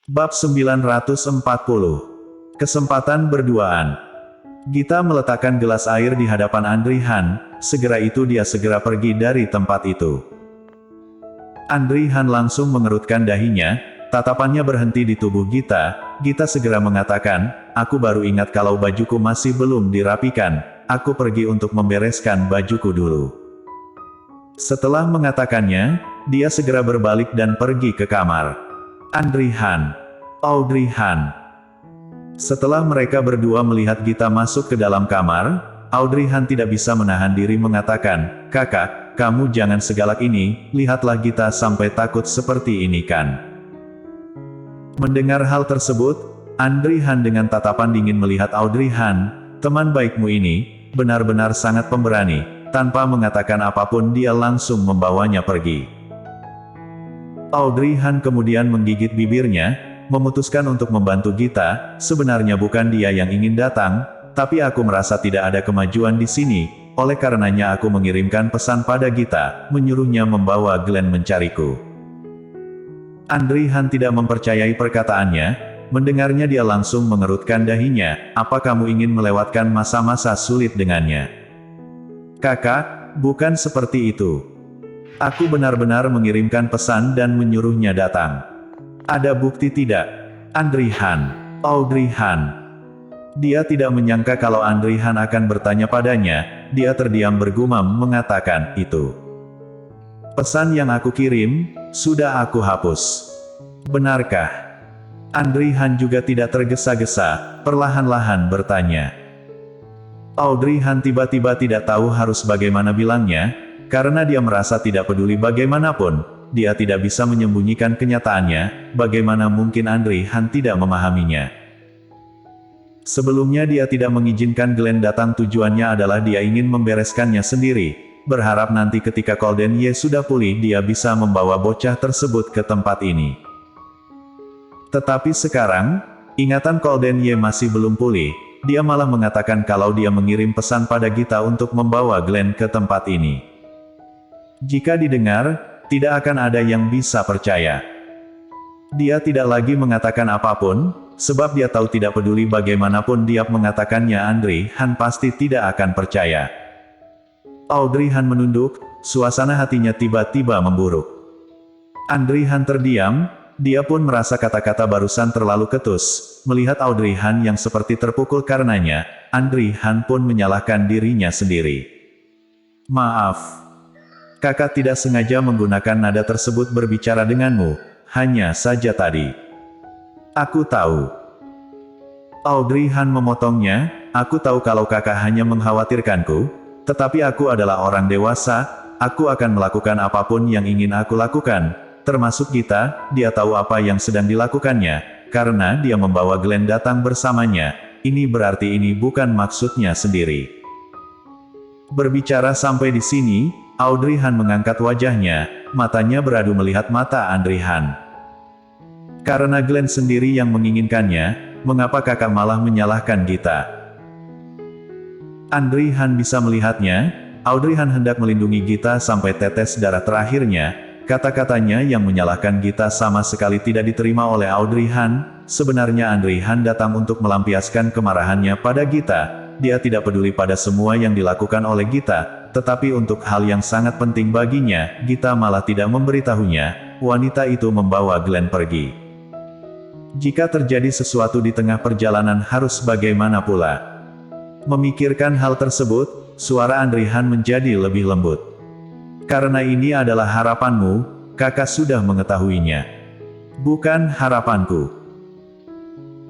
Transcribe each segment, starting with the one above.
Bab 940. Kesempatan berduaan. Gita meletakkan gelas air di hadapan Andri Han, segera itu dia segera pergi dari tempat itu. Andri Han langsung mengerutkan dahinya, tatapannya berhenti di tubuh Gita. Gita segera mengatakan, "Aku baru ingat kalau bajuku masih belum dirapikan, aku pergi untuk membereskan bajuku dulu." Setelah mengatakannya, dia segera berbalik dan pergi ke kamar. Andri Han, Audrey Han. Setelah mereka berdua melihat Gita masuk ke dalam kamar, Audrey Han tidak bisa menahan diri mengatakan, "Kakak, kamu jangan segalak ini, lihatlah Gita sampai takut seperti ini kan." Mendengar hal tersebut, Andri Han dengan tatapan dingin melihat Audrey Han, "Teman baikmu ini, benar-benar sangat pemberani." Tanpa mengatakan apapun dia langsung membawanya pergi. Audrey Han kemudian menggigit bibirnya, memutuskan untuk membantu Gita. "Sebenarnya bukan dia yang ingin datang, tapi aku merasa tidak ada kemajuan di sini, oleh karenanya aku mengirimkan pesan pada Gita, menyuruhnya membawa Glenn mencariku." Andri Han tidak mempercayai perkataannya, mendengarnya dia langsung mengerutkan dahinya, "Apa kamu ingin melewatkan masa-masa sulit dengannya?" "Kakak, bukan seperti itu. Aku benar-benar mengirimkan pesan dan menyuruhnya datang." "Ada bukti tidak?" Andri Han, Audrey Han. Dia tidak menyangka kalau Andri Han akan bertanya padanya, dia terdiam bergumam mengatakan, "Itu pesan yang aku kirim, sudah aku hapus." "Benarkah?" Andri Han juga tidak tergesa-gesa, perlahan-lahan bertanya. Audrey Han tiba-tiba tidak tahu harus bagaimana bilangnya, karena dia merasa tidak peduli bagaimanapun, dia tidak bisa menyembunyikan kenyataannya, bagaimana mungkin Andri Han tidak memahaminya. Sebelumnya dia tidak mengizinkan Glenn datang, tujuannya adalah dia ingin membereskannya sendiri, berharap nanti ketika Golden Ye sudah pulih dia bisa membawa bocah tersebut ke tempat ini. Tetapi sekarang, ingatan Golden Ye masih belum pulih, dia malah mengatakan kalau dia mengirim pesan pada Gita untuk membawa Glenn ke tempat ini. Jika didengar, tidak akan ada yang bisa percaya. Dia tidak lagi mengatakan apapun, sebab dia tahu tidak peduli bagaimanapun dia mengatakannya Andri Han pasti tidak akan percaya. Audrey Han menunduk, suasana hatinya tiba-tiba memburuk. Andri Han terdiam, dia pun merasa kata-kata barusan terlalu ketus. Melihat Audrey Han yang seperti terpukul karenanya, Andri Han pun menyalahkan dirinya sendiri. "Maaf. Kakak tidak sengaja menggunakan nada tersebut berbicara denganmu, hanya saja tadi. Aku tahu." Audrey Han memotongnya, "Aku tahu kalau kakak hanya mengkhawatirkanku, tetapi aku adalah orang dewasa, aku akan melakukan apapun yang ingin aku lakukan, termasuk Gita." Dia tahu apa yang sedang dilakukannya, karena dia membawa Glenn datang bersamanya, ini berarti ini bukan maksudnya sendiri. Berbicara sampai di sini, Audrey Han mengangkat wajahnya, matanya beradu melihat mata Andri Han. "Karena Glenn sendiri yang menginginkannya, mengapa kakak malah menyalahkan Gita?" Andri Han bisa melihatnya, Audrey Han hendak melindungi Gita sampai tetes darah terakhirnya, kata-katanya yang menyalahkan Gita sama sekali tidak diterima oleh Audrey Han. Sebenarnya Andri Han datang untuk melampiaskan kemarahannya pada Gita, dia tidak peduli pada semua yang dilakukan oleh Gita, tetapi untuk hal yang sangat penting baginya, Gita malah tidak memberitahunya, wanita itu membawa Glenn pergi. Jika terjadi sesuatu di tengah perjalanan harus bagaimana pula? Memikirkan hal tersebut, suara Andri Han menjadi lebih lembut. "Karena ini adalah harapanmu, kakak sudah mengetahuinya. Bukan harapanku."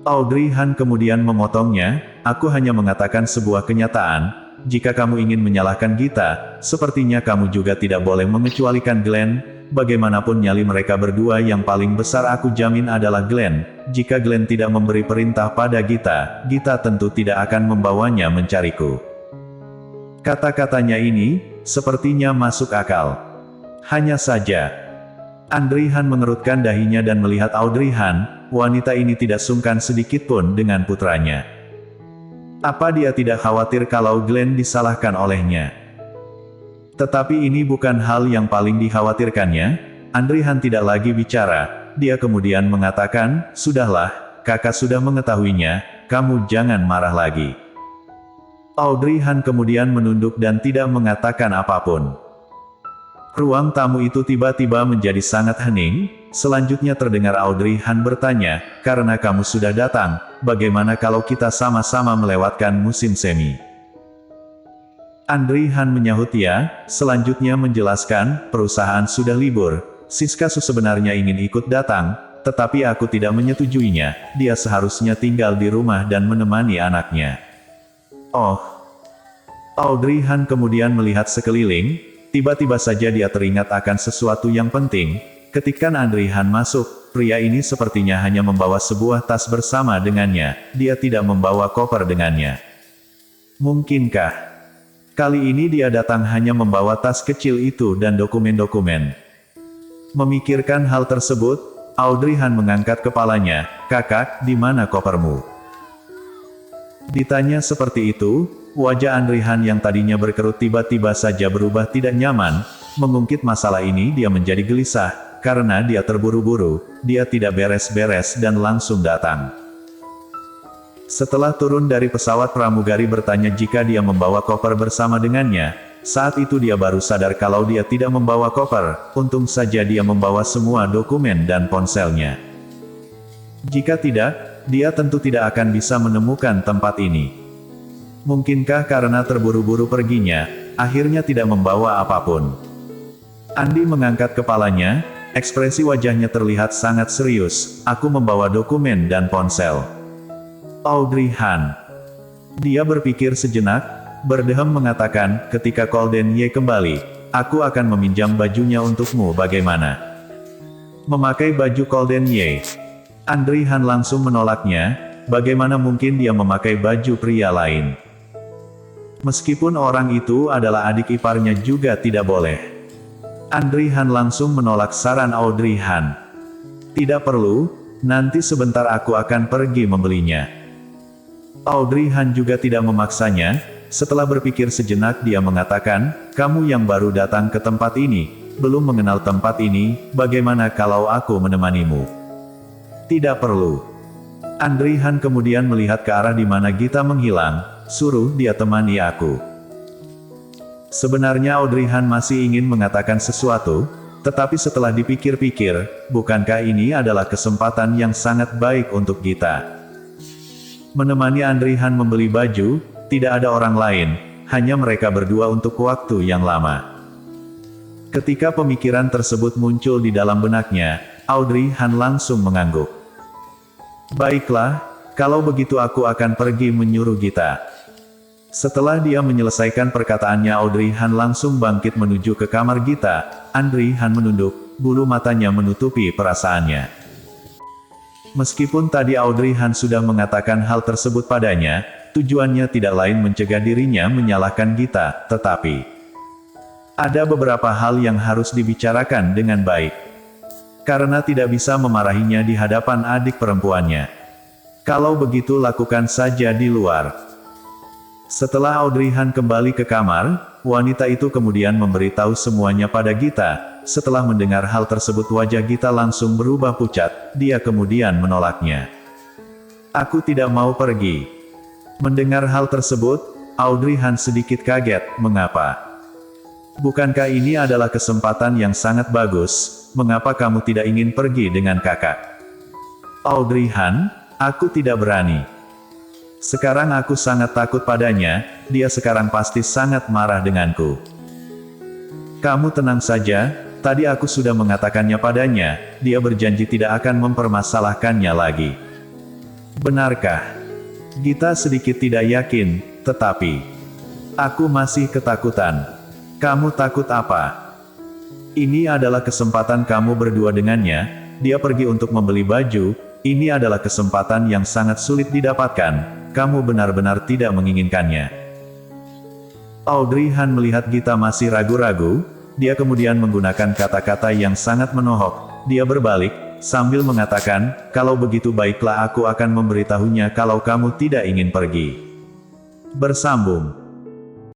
Audrey Han kemudian memotongnya, "Aku hanya mengatakan sebuah kenyataan, jika kamu ingin menyalahkan Gita, sepertinya kamu juga tidak boleh mengecualikan Glenn, bagaimanapun nyali mereka berdua yang paling besar aku jamin adalah Glenn. Jika Glenn tidak memberi perintah pada Gita, Gita tentu tidak akan membawanya mencariku." Kata-katanya ini, sepertinya masuk akal. Hanya saja, Andri Han mengerutkan dahinya dan melihat Audrey Han, wanita ini tidak sungkan sedikitpun dengan putranya. Apa dia tidak khawatir kalau Glenn disalahkan olehnya? Tetapi ini bukan hal yang paling dikhawatirkannya. Andri Han tidak lagi bicara, dia kemudian mengatakan, "Sudahlah, kakak sudah mengetahuinya, kamu jangan marah lagi." Audrey Han kemudian menunduk dan tidak mengatakan apapun. Ruang tamu itu tiba-tiba menjadi sangat hening. Selanjutnya terdengar Audrey Han bertanya, "Karena kamu sudah datang, bagaimana kalau kita sama-sama melewatkan musim semi?" Audrey Han menyahut ya, selanjutnya menjelaskan, "Perusahaan sudah libur. Siska Su sebenarnya ingin ikut datang, tetapi aku tidak menyetujuinya. Dia seharusnya tinggal di rumah dan menemani anaknya." Oh. Audrey Han kemudian melihat sekeliling. Tiba-tiba saja dia teringat akan sesuatu yang penting. Ketika Audrey Han masuk, pria ini sepertinya hanya membawa sebuah tas bersama dengannya. Dia tidak membawa koper dengannya. Mungkinkah kali ini dia datang hanya membawa tas kecil itu dan dokumen-dokumen? Memikirkan hal tersebut, Audrey Han mengangkat kepalanya. "Kakak, di mana kopermu?" Ditanya seperti itu, wajah Audrey Han yang tadinya berkerut tiba-tiba saja berubah tidak nyaman. Mengungkit masalah ini dia menjadi gelisah, karena dia terburu-buru, dia tidak beres-beres dan langsung datang. Setelah turun dari pesawat, pramugari bertanya jika dia membawa koper bersama dengannya. Saat itu dia baru sadar kalau dia tidak membawa koper. Untung saja dia membawa semua dokumen dan ponselnya. Jika tidak, dia tentu tidak akan bisa menemukan tempat ini. Mungkinkah karena terburu-buru perginya, akhirnya tidak membawa apapun? Andi mengangkat kepalanya, ekspresi wajahnya terlihat sangat serius. "Aku membawa dokumen dan ponsel." Audrey Han. Dia berpikir sejenak, berdehem mengatakan, "Ketika Golden Ye kembali, aku akan meminjam bajunya untukmu bagaimana?" Memakai baju Golden Ye. Audrey Han langsung menolaknya, bagaimana mungkin dia memakai baju pria lain? Meskipun orang itu adalah adik iparnya juga tidak boleh. Audrey Han langsung menolak saran Audrey Han. "Tidak perlu, nanti sebentar aku akan pergi membelinya." Audrey Han juga tidak memaksanya. Setelah berpikir sejenak dia mengatakan, "Kamu yang baru datang ke tempat ini, belum mengenal tempat ini, bagaimana kalau aku menemanimu?" "Tidak perlu." Audrey Han kemudian melihat ke arah di mana Gita menghilang, "Suruh dia temani aku." Sebenarnya Audrey Han masih ingin mengatakan sesuatu, tetapi setelah dipikir-pikir, bukankah ini adalah kesempatan yang sangat baik untuk Gita? Menemani Audrey Han membeli baju, tidak ada orang lain, hanya mereka berdua untuk waktu yang lama. Ketika pemikiran tersebut muncul di dalam benaknya, Audrey Han langsung mengangguk. "Baiklah, kalau begitu aku akan pergi menyuruh Gita." Setelah dia menyelesaikan perkataannya, Audrey Han langsung bangkit menuju ke kamar Gita. Audrey Han menunduk, bulu matanya menutupi perasaannya. Meskipun tadi Audrey Han sudah mengatakan hal tersebut padanya, tujuannya tidak lain mencegah dirinya menyalahkan Gita, tetapi ada beberapa hal yang harus dibicarakan dengan baik. Karena tidak bisa memarahinya di hadapan adik perempuannya. Kalau begitu lakukan saja di luar. Setelah Audrey Han kembali ke kamar, wanita itu kemudian memberitahu semuanya pada Gita. Setelah mendengar hal tersebut wajah Gita langsung berubah pucat, dia kemudian menolaknya. "Aku tidak mau pergi." Mendengar hal tersebut, Audrey Han sedikit kaget, "Mengapa? Bukankah ini adalah kesempatan yang sangat bagus? Mengapa kamu tidak ingin pergi dengan kakak?" "Audrey Han, aku tidak berani. Sekarang aku sangat takut padanya, dia sekarang pasti sangat marah denganku." "Kamu tenang saja, tadi aku sudah mengatakannya padanya, dia berjanji tidak akan mempermasalahkannya lagi." "Benarkah?" Gita sedikit tidak yakin, "Tetapi aku masih ketakutan." "Kamu takut apa? Ini adalah kesempatan kamu berdua dengannya, dia pergi untuk membeli baju, ini adalah kesempatan yang sangat sulit didapatkan, kamu benar-benar tidak menginginkannya." Audrey Han melihat Gita masih ragu-ragu, dia kemudian menggunakan kata-kata yang sangat menohok, dia berbalik, sambil mengatakan, "Kalau begitu baiklah aku akan memberitahunya kalau kamu tidak ingin pergi." Bersambung.